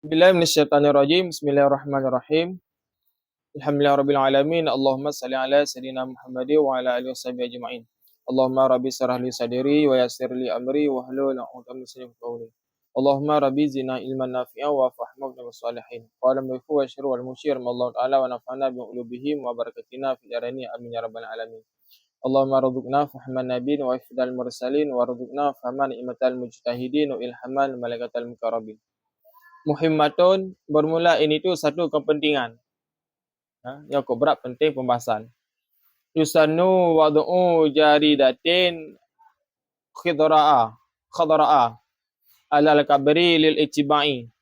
Billahi minasyaitonirrajim. Bismillahirrahmanirrahim. Alhamdulillahirabbil alamin. Allahumma shalli ala sayidina Muhammad wa ala alihi washabihi ajmain. Allahumma rabbi shrah li sadri wa yassir li amri wa hlul 'uqdatam min lisani yafqahu qawli. Allahumma rabbi zidna ilman nafi'an wa fahman wa salihin. Qala mafu wa syir wal musyir Allah taala wa nafa'na bi ulubihim wa barakatina fil arani amin ya rabbal alamin. Allahumma rzuqna fahman nabiyyin wa ifdal mursalin wa rzuqna fahman imatal mujtahidin wa ilhaman malaikatal mukarrabin. Muhimmatun bermula ini tu satu kepentingan. Yang berat penting pembahasan. Yusannu wad'u jaridatin khidra'a alal kabri lil ijtima'i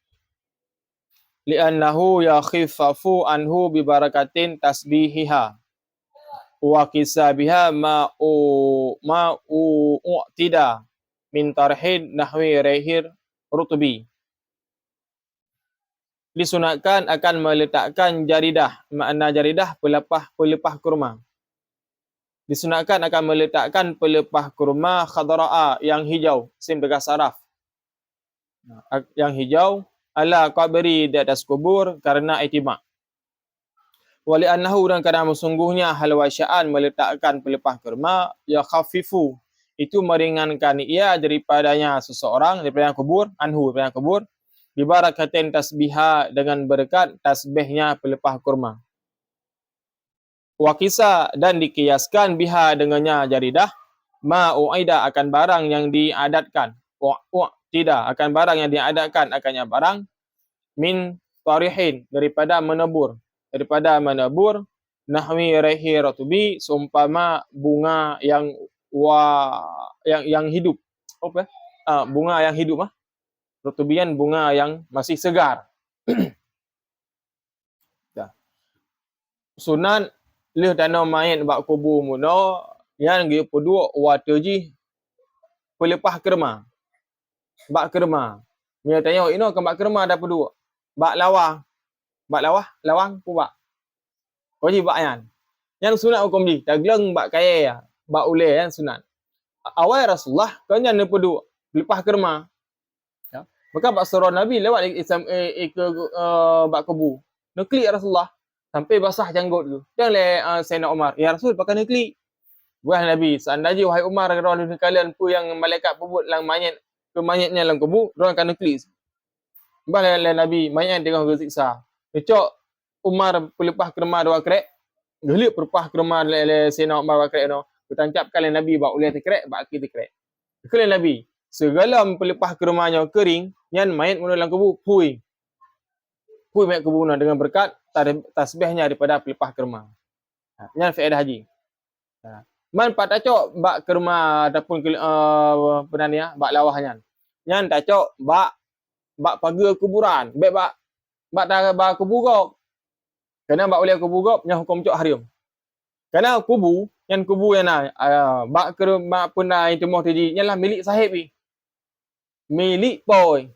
li'annahu yakhiffafu anhu bi barakatin tasbihiha wa kisabiha u'tida min tarhin nahwi rehir rutubi. Disunatkan akan meletakkan jaridah. Makna jaridah pelepah kurma. Disunatkan akan meletakkan pelepah kurma khadra'a yang hijau, sim tegas saraf. Yang hijau ala qabri di atas kubur karena itimak. Wali annahu dan karena sesungguhnya hal wasya'an meletakkan pelepah kurma ya khafifu itu meringankan ia daripadanya seseorang daripada kubur, anhu daripada kubur. Bibarakatin tasbiha dengan berkat tasbihnya pelepah kurma. Wakisa dan dikiaskan biha dengannya jaridah ma'u'ida akan barang yang diadatkan. Tidak akan barang yang diadatkan akannya barang min tarihin daripada menebur nahwi rehi ratubi seumpama bunga yang hidup. Apa? Bunga yang hidup rutubian bunga yang masih segar. Sunan leh tanah mayat bak kubur muno yang gi peduk wataji pelepah kerma. Bak kerma. Dia tanya, "Ino kan bak kerma dah peduk?" Bak lawang. Bak lawang bak. Wajib bak yan. Yang sunat hukum di, tagleng bak kaya, bak ule yang sunat. Awal Rasulullah kan yang peduk pelepah kerma. Maka bak surah Nabi lewat bak kubu. Neklik Rasulullah sampai basah janggut tu. Yang le Sayyidina Umar, "Ya Rasul, pakai neklik." Buah Nabi, "Seandainya wahai Umar radhiyallahu anhu kalian pu yang malaikat pebut lang mayat ke mayatnya dalam kubu, orang akan neklik." Buah le Nabi, mayat tengah bersiksa. Cocok Umar pelepah kerma dua krek. Gelik pelepah kerma le Sayyidina Umar dua krek no. Bertancap kali Nabi bak ulai tekrek, bak aki tekrek. Kali Nabi, segala pelepah kermanya kering, yang mayat mula dalam kubu, pui mayat kubu dengan berkat tasbihnya daripada pelepah kerma. Yang faedah haji. Man pak tacok bak kerma ataupun penania bak lawahnya. Yang tacok bak pagar kuburan, bak kubu gop. Kerana bak ulai kubu gop yang hukum cok harim. Kerana kubu yang bak kerma puna itu moh tadi nyalah milik sahib ni. Milik boy.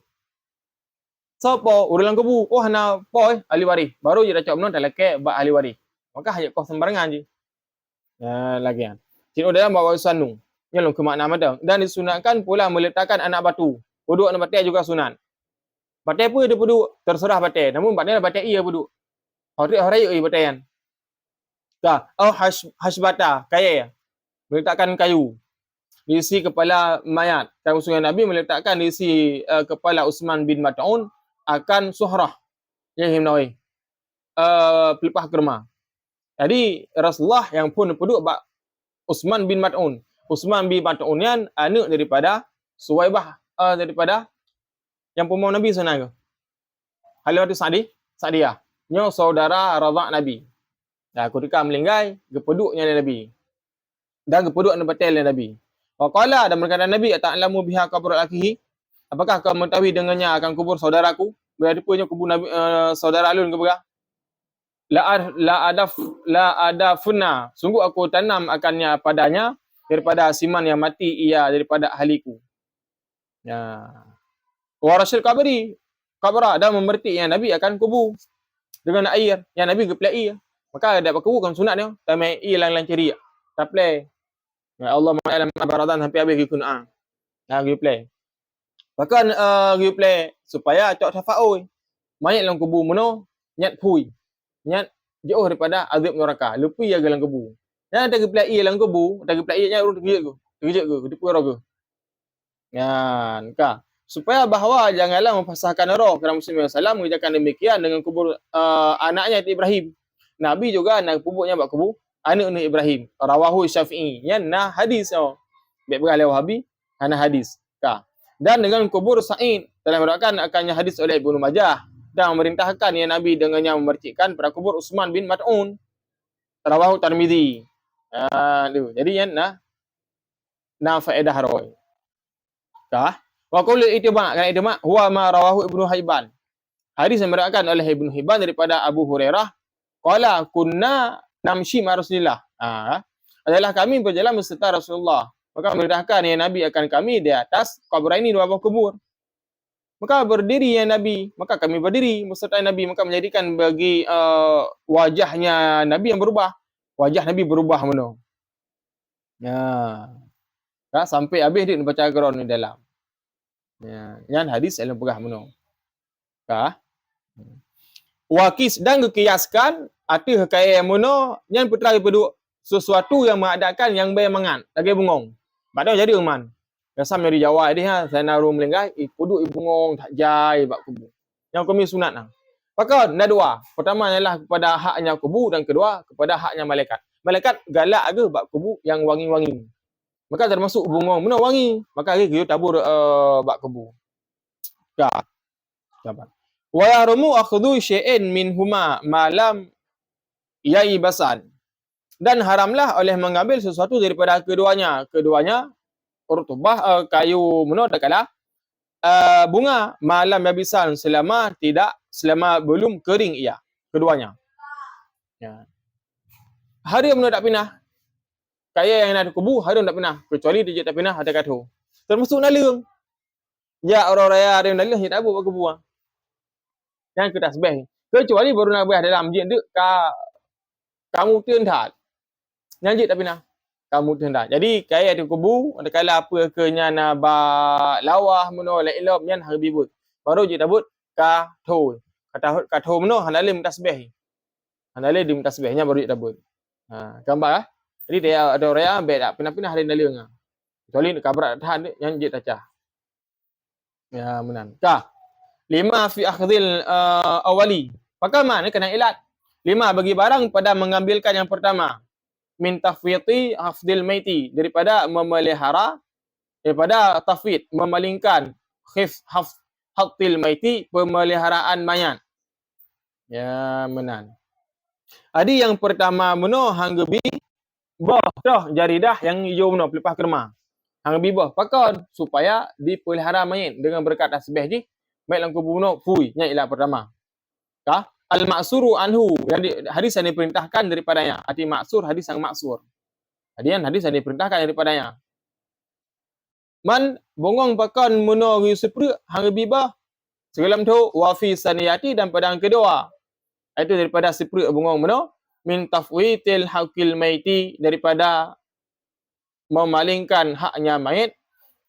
Sopo urulang kubu, hana boy ahli waris. Baru je dah cok menon tak leke bak ahli waris. Maka hanya kau sembarangan je. Lagi kan. Cik dalam bawa sanu. Yang ke makna mata. Dan disunatkan pula meletakkan anak batu. Peduk anak batai juga sunat. Batai pun dia peduk, terserah batai. Namun batai ia peduk. Hari batai kan. Hashbata, kaya. Meletakkan kayu. Diisi kepala mayat. Kalau Sunnah Nabi meletakkan diisi kepala Utsman bin Mat'un akan suhrah. Yang himnawi. Pelepah kerma. Jadi Rasulullah yang pun peduk bak Utsman bin Mat'un. Utsman bin Mat'un yang anak daripada Suwaibah daripada yang pemau Nabi sana ke. Halimah Sa'diyah. Nya saudara radha Nabi. Ketika melinggai, gepeduknya Nabi. Dan gepeduk anak batal Nabi. Waqala dan berkata Nabi, "Ta'lamu biha qabr akihi?" Apakah kau mengetahui dengannya akan kubur saudaraku? Berada punya kubur Nabi saudara alun ke berah? La adafna. Sungguh aku tanam akannya padanya daripada siman yang mati ia daripada ahliku. Warasil kabra dan memertik yang Nabi akan kubur dengan air yang Nabi geplai. Maka ada kubur kan sunat dia. Tamai lang ceri. Taplay. Ya Allah ma'alam abaradan sampai habis guna. Geplay. Bahkan geplay supaya cok syafaul. mayat dalam kubur mono nyat pui. Nyat jauh daripada azab neraka. Lepi jaga dalam kubur. Yang ada pelai dalam kubur, ada pelai nya urut terkejut ke. Terkejut ke, depu ke. Yan, ka. Supaya bahawa janganlah memfasahkan roh kerana Muslim SAW mengerjakan demikian dengan kubur anaknya Ibrahim. Nabi juga nak kuburnya bak kubur anak Ibrahim. Rawahu Syafi'i. Yan nah hadis oh. Baik beralih Wahabi, ana hadis. Ka. Dan dengan kubur Sa'id telah meriwayatkan akannya hadis oleh Ibnu Majah dan memerintahkan ya Nabi dengannya memercikkan pada kubur Utsman bin Mat'un. Rawahu Tirmizi. Jadi yan nah faedah roy. Kah? Wa qul itiba kan itiba huwa ma rawahu Ibnu Hibban. Hadis yang meriwayatkan oleh Ibnu Hibban daripada Abu Hurairah qala kunna namshi ma Rasulillah. Adalah kami berjalan beserta Rasulullah. Maka memerintahkan ya Nabi akan kami di atas kubur ini dua buah kubur. Maka berdiri ya Nabi, maka kami berdiri beserta Nabi, maka menjadikan bagi wajahnya Nabi yang berubah. Wajah Nabi berubah meno. Ya. Sampai habis dia baca Al-Quran di dalam. Ya, yang hadis dalam pegah meno. Wakis dan kekiaskan arti kaya meno yang putra daripada sesuatu yang mengadakan yang baik mangan, lagi bungong. Padahal jadi uman. Rasam dari Jawa dia saya naruh melenggai, puduk bungong tak jai bak kubu. Yang kami sunat nang. Maka ada dua. Pertama ialah kepada haknya kubu dan kedua kepada haknya malaikat. Malaikat galak ke bak kubu yang wangi-wangi. Maka termasuk bungong mana wangi, maka kita tabur bak kubu. Ya. Dapat. Wa yahrumu akhdhu syai'in minhuma malam yaibasan. Dan haramlah oleh mengambil sesuatu daripada keduanya. Keduanya urtubah kayu mana tak kalah bunga malam yabisan selama belum kering ia. Keduanya. Ya. Hari mana tak pindah. Kaya yang ada kubu hari tak pindah. Kecuali dia tak pindah ada katu. Termasuk nalung. Ya orang raya ada nalung dia tak buat kubu. Yang kita tasbih. Kecuali baru nak buat dalam masjid tu kamu tendhat. Yang tak pindah. Kamu tendhat. Jadi kaya ada kubu ada kala apa ke nyana ba lawah meno la ilom nyan habibut. Baru je tabut katu. Katu meno hanalim tasbih. Hanalim dim tasbihnya baru je tabut. Gambar Jadi dia ada orang ambil tak pindah-pindah hari nalung. Kecuali kabrat tahan yang je tacah. Ya menan. Lima fi akhdhil awali. Maka mana kena ilat? 5 bagi barang pada mengambilkan yang pertama. Min tafwiti hafdil maiti. Daripada memelihara. Daripada tafwid. Memalingkan. Hafdil maiti. Pemeliharaan mayat. Ya menan. Adi yang pertama meno hanggebi. Boh dah jaridah yang hijau meno. Pelepah kerma. Hanggebi boh. Pakon. Supaya dipelihara mayat. Dengan berkat tasbih je. Baik dalam kubur meno. Fui. Yang ialah pertama. Al-maksuru anhu, hadis yang diperintahkan daripadanya. Arti maksur, hadis yang maksur. Hadis yang diperintahkan daripadanya. Man bongong pakon meno sepre hang bibah segalam tu wa fi saniyati dan pada yang kedua. Itu daripada sepre bongong meno min tafwitil haqil maiti daripada memalingkan haknya mayit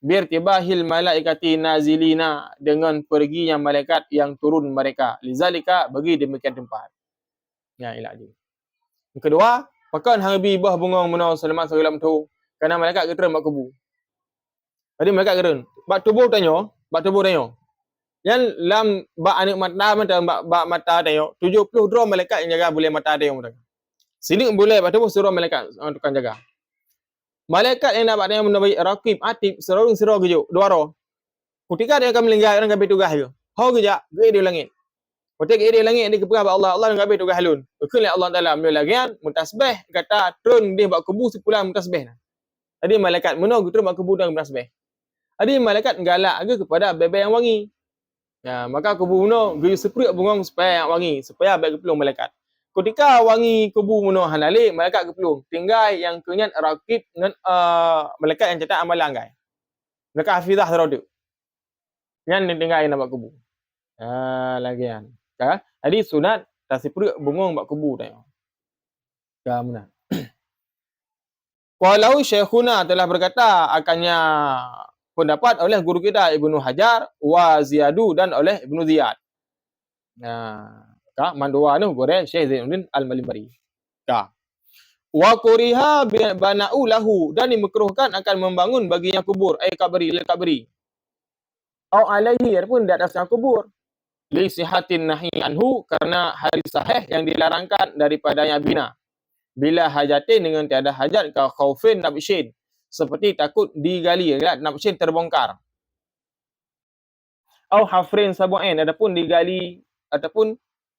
birtibahil malaikati nazilina dengan perginya malaikat yang turun mereka lizalika bagi demikian tempat. Ya ilah dia. Yang kedua, pakan hang bi bah bungong menau selamat segalam tu kerana malaikat geteram mak kubu. Jadi malaikat geteram. Bak tubuh tanyo. Yang lam bak anak mata mata bak mata tanyo 70 drum malaikat yang jaga boleh mata dia mereka. Sini boleh bak tubuh suruh malaikat tukang jaga. Malaikat yang dapat yang menabai raqib atib serorong gejuk dua roh. Ketika dia akan melinggar dengan gabe tugas dia. Hau gejak ge di langit. Ketika dia langit dia keperah Allah dengan gabe tugas halun. Bekul Allah Taala melagian mutasbih kata turun dia bak kubu sepulang mutasbih. Jadi malaikat meno turun bak kubu dan mutasbih. Jadi malaikat galak ke kepada bebe yang wangi. Ya, maka kubu meno ge seprek bungong supaya yang wangi, supaya baik kepelung malaikat. Ketika wangi kubu meno hanalik malaikat kepelung tinggal yang kenyat raqib dengan malaikat yang catat amalan gai. Malaikat hafizah terode. Yang tinggal nak kubu. Lagian. Jadi sunat tasipre bungong bak kubu tanya. Mana? Walau Syekhuna telah berkata akannya pendapat oleh guru kita Ibnu Hajar wa Ziyadu dan oleh Ibnu Ziyad. Kak mandua nu gore Syekh Zainuddin Al-Malimbari. Kak. Wa kuriha bana'u lahu, dan dimakruhkan akan membangun baginya kubur, kabri lil kabri. Au alaihi, ataupun di atasnya kubur. Li sihatin nahi anhu, karena hadis sahih yang dilarangkan daripadanya bina. Bila hajatin, dengan tiada hajat, ka khaufin nabshin, seperti takut digali, nabshin terbongkar. Au hafrin sabu'in, ataupun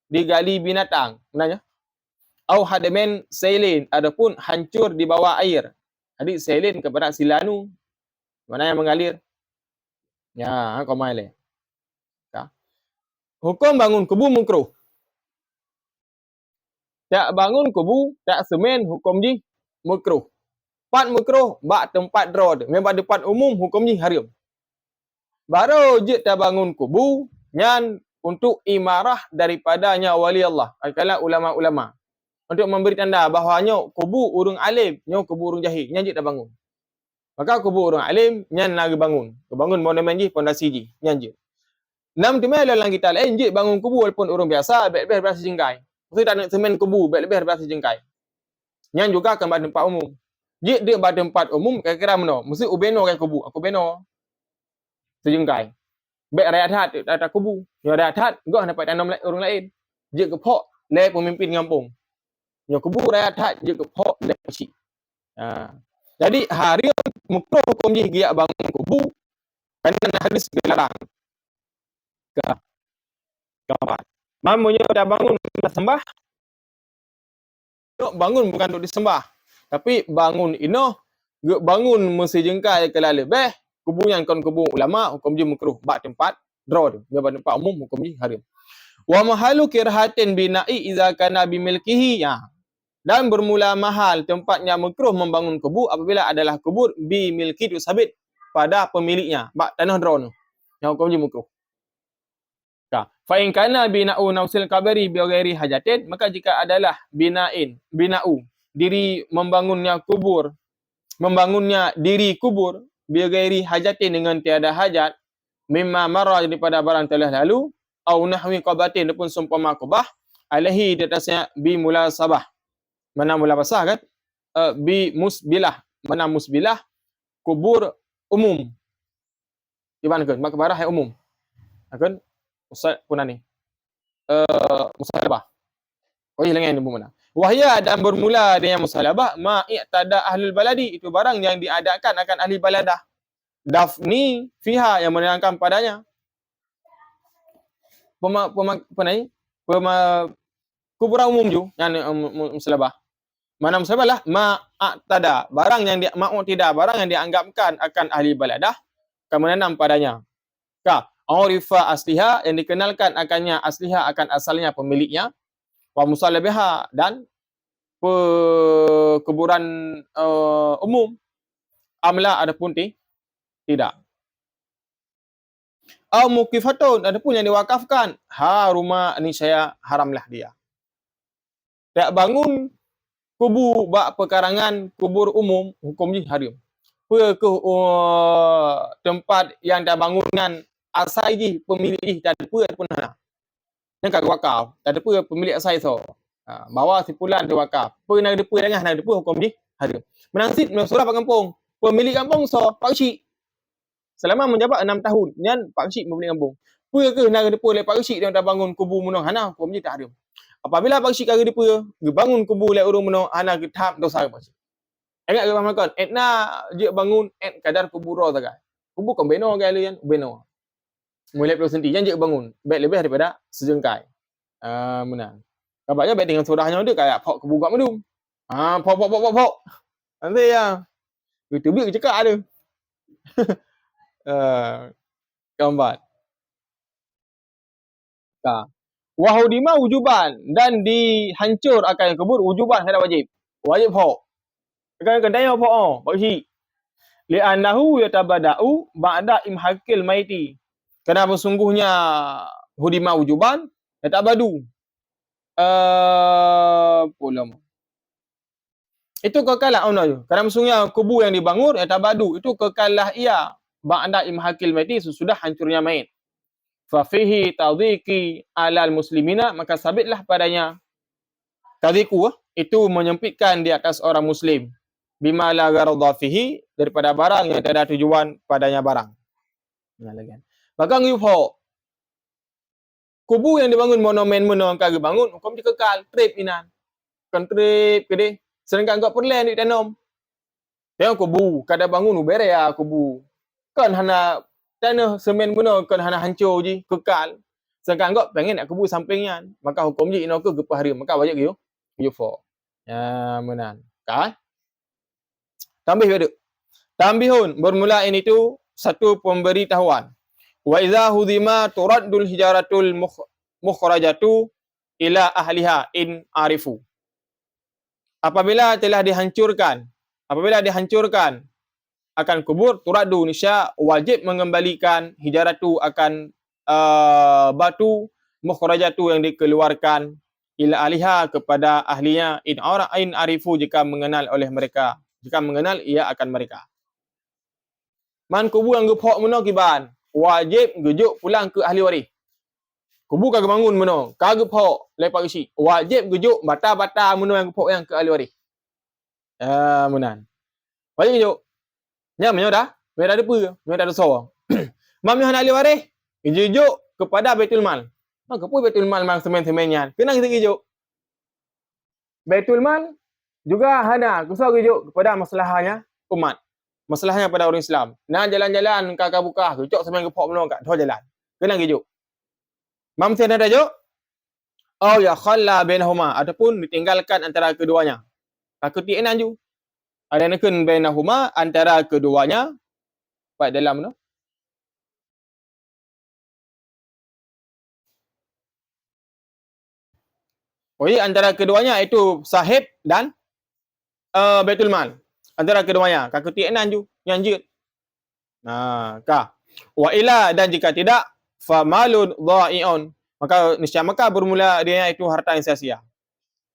digali binatang. Sebenarnya. Au hadamin sailin, adapun hancur di bawah air. Jadi sailin kepada silanu, mana yang mengalir. Ya, kau main. Ya. Hukum bangun kubu makruh. Tak bangun kubu, tak semen, hukum ji makruh. Pat makruh, bak tempat draw. Memang tempat umum, hukum ji haram. Baru je tak bangun kubu, nyan untuk imarah daripadanya wali Allah. Kala ulama-ulama. Untuk memberi tanda bahawanya kubu urang alim, nyo kubu urang jahil, nyan je tak bangun. Maka kubu urang alim, nyan nak bangun. Bangun monumen je, pondasi je, nyan je. Nam tu meh dalam kita lain je bangun kubu walaupun orang biasa, lebih berasa jengkai. Mesti tak nak semen kubu, lebih berasa jengkai. Nyan juga akan pada tempat umum. Je dia pada tempat umum, kira-kira mana? Mesti ubeno kan kubu, aku beno. Sejengkai. Baik rakyat hat, tak kubu. Yang rakyat hat, gak dapat tanam orang lain. Je kepok, le pemimpin kampung. Yang kubu rakyat hat, je kepok, le pecik. Jadi hari makruh hukum je giat bangun kubu, kerana hadis dilarang. Mamanya dah bangun dah sembah. Bangun bukan untuk disembah. Tapi bangun ino, bangun mesti jengkai ke lebih. Kubu yang kon kubu ulama, hukum je makruh. Bak tempat draw tu. Dia tempat umum, hukum je haram. Wa mahalu kirhatin bina'i idza kana bimilkihi. Dan bermula mahal tempatnya makruh membangun kubu apabila adalah kubur bimilki tu sabit pada pemiliknya. Bak tanah draw tu. Yang hukum je makruh. Fa in kana bina'u nausil kabari bi ghairi hajatin, maka jika adalah bina'u diri membangunnya diri kubur bi ghairi hajatin, dengan tiada hajat, mimma marra, daripada barang telah lalu, au nahwi qabatin, ataupun seumpama qabah, alaihi di atasnya bi mulasabah. Mana mulabasah kan? Bi musbilah, mana musbilah kubur umum. Di mana kan? Mak barah yang umum. Kan? Ustaz pun ni. Musalabah. Oh, hilang yang mana? Wahya, dan bermula dengan musalabah ma i'tada ahlul baladi, itu barang yang diadakan akan ahli baladah. Dafni fiha, yang menerangkan padanya. Kuburan umum ju yang musalabah. Mana musalabah lah ma'tada, barang yang barang yang dianggapkan akan ahli baladah, kamu menanam padanya. Aurifa asliha, yang dikenalkan akannya asliha, akan asalnya pemiliknya. Wa musallabiha, dan kuburan umum. Amla, adapun tidak. Au muqifatun, adapun yang diwakafkan, rumah ni saya haramlah dia. Tak bangun kubu bak pekarangan kubur umum, hukum ni haram. Tempat yang dah bangunan asal je pemilik tak ada pun nak. Yang kat wakaf, tak ada pemilik asal so. Bawa simpulan tu wakaf. Nak ada dengan nak ada hukum je haram. Menangsit surah pak kampung. Pemilik kampung so pak cik. Selama menjabat 6 tahun, nyan pak cik pemilik kampung. Apa ke nak ada oleh pak cik dia dah bangun kubu munah hana, hukum je tak haram. Apabila pak cik kata dia bangun kubu oleh urang munah hana ke tahap dosa pak cik. Ingat ke paman, etna je bangun kadar kubur saja. Kubur kan beno gaya yan, beno. Mulai 20 cm yang je bangun, baik lebih daripada sejengkai. Menang. Kabarnya baik dengan surahnya dia kayak pok kebuka mendung. Pok. Nanti ya. Itu biar cakap ada. Gambar. Wahudima wujuban, dan dihancur akan kubur wujuban, ada wajib. Wajib pok. Kadang-kadang yang pok bagi. Li'annahu yatabada'u ba'da imhaqil maiti. Kerana sungguhnya hudima wujuban, tak badu. Itu kekalah tu. Kerana sungguhnya kubu yang dibangun, tak badu. Itu kekalah ia. Ba'da imhaqil maiti, sesudah hancurnya mayit. fa fihi tadhiqi alal muslimina, maka sabitlah padanya tadhiqu itu menyempitkan di atas orang muslim, bima la gharada fihi, daripada barang yang tidak ada tujuan padanya barang. Maka ngupho kubu yang dibangun monumen kagak bangun hukum dikekal trip inan kan trip kede sedangkan kau perlen di tanam tengok kubu kada bangun ubere ya kubu kan hana tanah semen benar kan hana hancur je kekal sedangkan kau pengen nak kubu sampingnya maka hukum je ino ke gepah hari maka wajib you for ya menan kan tambih ada tambihun bermula ini tu satu pemberitahuan wa idza hudima turaddul hijaratul mukhrajatu ila ahliha in arifu. Apabila dihancurkan akan kubur turaddu nisya wajib mengembalikan hijaratu akan batu mukhrajatu yang dikeluarkan ila ahliha kepada ahlinya in arifu jika mengenal oleh mereka, jika mengenal ia akan mereka. Man kubur yang gepok meno kiban wajib gejuk pulang ke ahli waris. Kubu kagak bangun meno, kagak pok lepak isi. Wajib gejuk bata-bata meno yang pok yang ke ahli waris. Menan. Wajib gejuk. Nya menyo dah, dah depa, dah dosa. Mam yang ahli waris, gejuk kepada Baitul Mal. Maka pun Baitul Mal mang semen-semennya. Kena kita gejuk. Baitul Mal juga hana kusau gejuk kepada masalahnya umat. Masalahnya pada orang Islam. Nah jalan-jalan kakak buka, gejuk semen gepok meno kat dua jalan. Kena gejuk. Mam tiada tajuk au ya khalla bainahuma ataupun ditinggalkan antara keduanya. Takuti enan ju. Ada nakun bainahuma antara keduanya pada dalam tu. Oh ya antara keduanya itu sahib dan Baitul Mal. Antara keduanya takuti enan ju nyanjut. Nah, ka. Wa ila dan jika tidak famalun dha'iun, maka niscaya maka bermula dia itu harta yang sia-sia.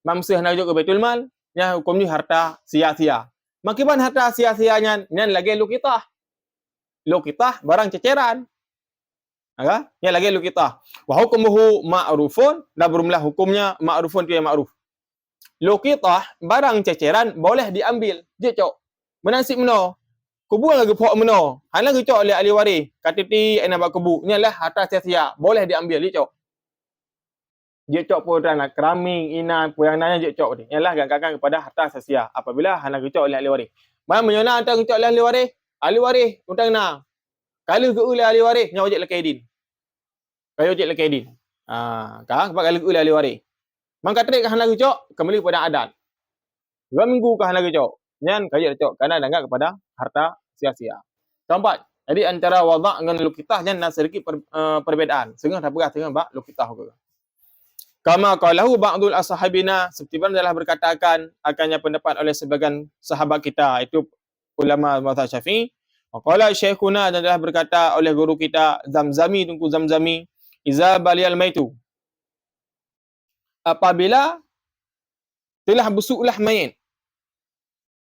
Mamsah nak ke Baitul Mal, nya hukumnya harta sia-sia. Makiban harta sia-sianya nyan lagi lukitah. Lukitah barang ceceran. Aga? Nya lagi lukitah. Wa hukmuhu ma'rufun, dan bermula hukumnya ma'rufun tu yang ma'ruf. Lukitah barang ceceran boleh diambil. Je cok. Menasib meno. Kubu lagi pok meno. Halang cok oleh ahli waris. Kata ti ana bak kubu. Nyalah harta sia-sia. Boleh diambil je cok. Je cok pun nak keraming, inan, yang nanya je cok ni. Nyalah gangkakan kepada harta sia-sia apabila halang cok oleh ahli waris. Mana menyona antara cok oleh ahli waris? Ahli waris utang na. Kalau ke oleh ahli waris nya wajib lakaidin. Kayo wajib lakaidin. Sebab kalau ke oleh ahli waris. Mangka trik ke halang cok kembali kepada adat. 2 minggu ke halang cok. Nyan kayo cok kerana danggak kepada harta sia-sia. Keempat, jadi antara wadah dengan lukitah nya ada sedikit perbezaan. Setengah tak berat dengan bab lukitah juga. Kama qalahu ba'dul ashabina, seperti mana telah berkatakan akannya pendapat oleh sebagian sahabat kita itu ulama mazhab Syafi'i. Wa qala syekhuna, dan telah berkata oleh guru kita Zamzami Tunku Zamzami, iza baliyal maitu, apabila telah busuklah mayit,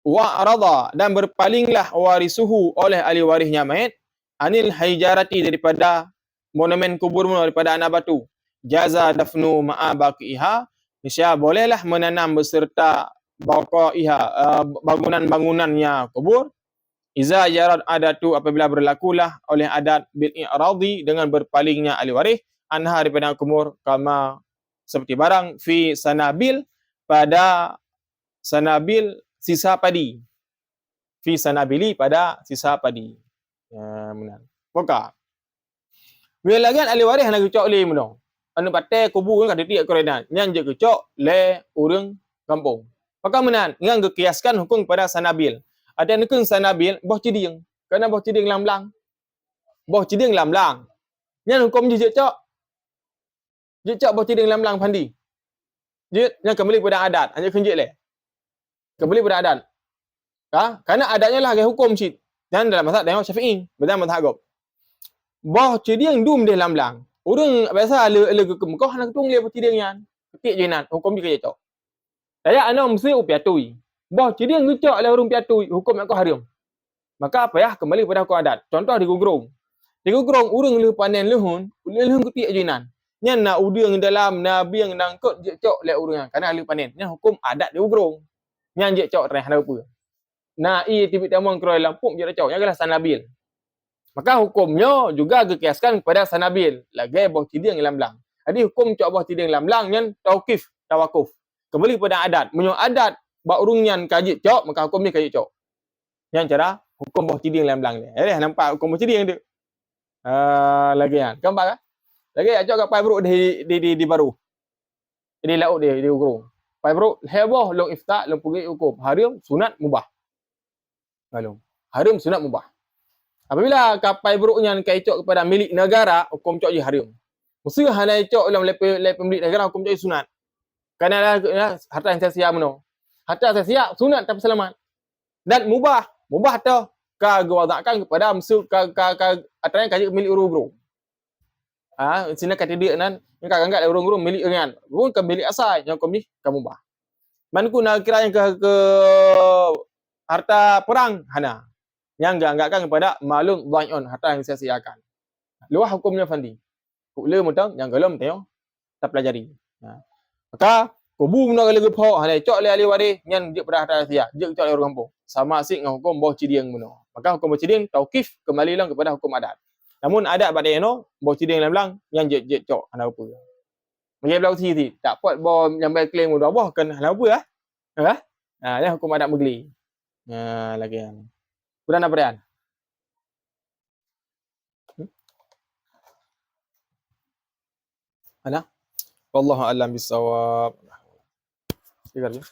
wa arada, dan berpalinglah warisuhu oleh ahli warisnya mayit, anil hijarati, daripada monumen kubur, daripada anak batu, jaza dafnu ma'a baqiha, niscaya bolehlah menanam beserta baqaiha, bangunan-bangunannya kubur, iza jarad adatu, apabila berlakulah oleh adat bil i'radi, dengan berpalingnya ahli waris, anha, daripada kubur, kama seperti barang fi sanabil, pada sanabil sisa padi. Fi sanabili, pada sisa padi. Ya, benar. Poka. Bila lagi ahli waris nak kecok le meno. Anu patai kubu kan kada tiak korenan. Nyan je kecok le urang kampung. Maka menan ngan kekiaskan hukum pada sanabil. Ada nekeng sanabil boh ciding. Kerana boh ciding lam-lang. Boh ciding lam-lang. Nyan hukum je cok. Je cok boh ciding lam-lang pandi. Je yang kembali pada adat. Hanya kenjik le. Kembali pada adat. Karena adatnya lah hukum cik. Dan dalam mazhab Syafi'i, dalam mazhab Agop. Boh ciding dum deh lam-lang. Urang biasa le ke kau nak tung le ciding yan. Ketik je nan, hukum dia kaya cok. Saya ana mesti upiatui. Boh ciding ngecok le urang piatui, hukum aku haram. Maka apa ya kembali pada hukum adat. Contoh di Gogrong. Dia gerong urang leh panen lehun, lehun ketik ajunan. Nya na udang dalam na biang nangkut je cok le urang kana leh panen. Nya hukum adat dia gerong. Nya je cok reh na apa. Na i tibit tamang kroy lampung je cok, nya galah sanabil. Maka hukumnya juga dikiaskan kepada sanabil. Lagi boh tiding lam-lang. Jadi hukum cok boh tiding lam-lang nyan tauqif, tawakuf. Kembali pada adat. Menyo adat ba urung nyan kaji cok, maka hukum ni kaji cok. Yang cara hukum boh tiding lam-lang ni. Nampak hukum boh tiding tu. Lagi kan. Gambar kan? Lagi cok kat pai bro di baru. Di laut di ukurung. Pai bro heboh long ifta long pergi hukum. Haram sunat mubah. Lalu haram sunat mubah. Apabila kapal buruk yang kai cok kepada milik negara, hukum cok je haram. Mesti hanai cok dalam lepe milik negara, hukum cok je sunat. Kerana harta yang sia-sia meno. Harta sia-sia sunat tapi selamat. Dan mubah tu kagawadakan kepada musuh atanya kaji milik urung-urung. Sini kata dia nan, yang kagak urung-urung milik dengan. Urung ke milik asal, yang hukum ni kamu mubah. Manku nak kira yang ke harta perang hana. Yang dianggapkan kepada malum dhai'un, harta yang sia-siakan. Luah hukumnya fandi. Kule mutang yang gelem tengok tak pelajari. Maka kubu nak lagi pok hanai cok le ahli waris nyan je pada harta sia, je cok le orang kampung. Sama sik dengan hukum boh cidiang meno. Maka hukum boh cidiang tauqif kembali lang kepada hukum adat. Namun adat pada eno boh cidiang lam-lang yang je cok hana apa. Menjadi belau ti tak pot boh nyambai klaim dah boh kan hana apa ni hukum adat megeli. Lagi kan. Bulan apa dia? Wallahu a'lam bissawab. Dengar je.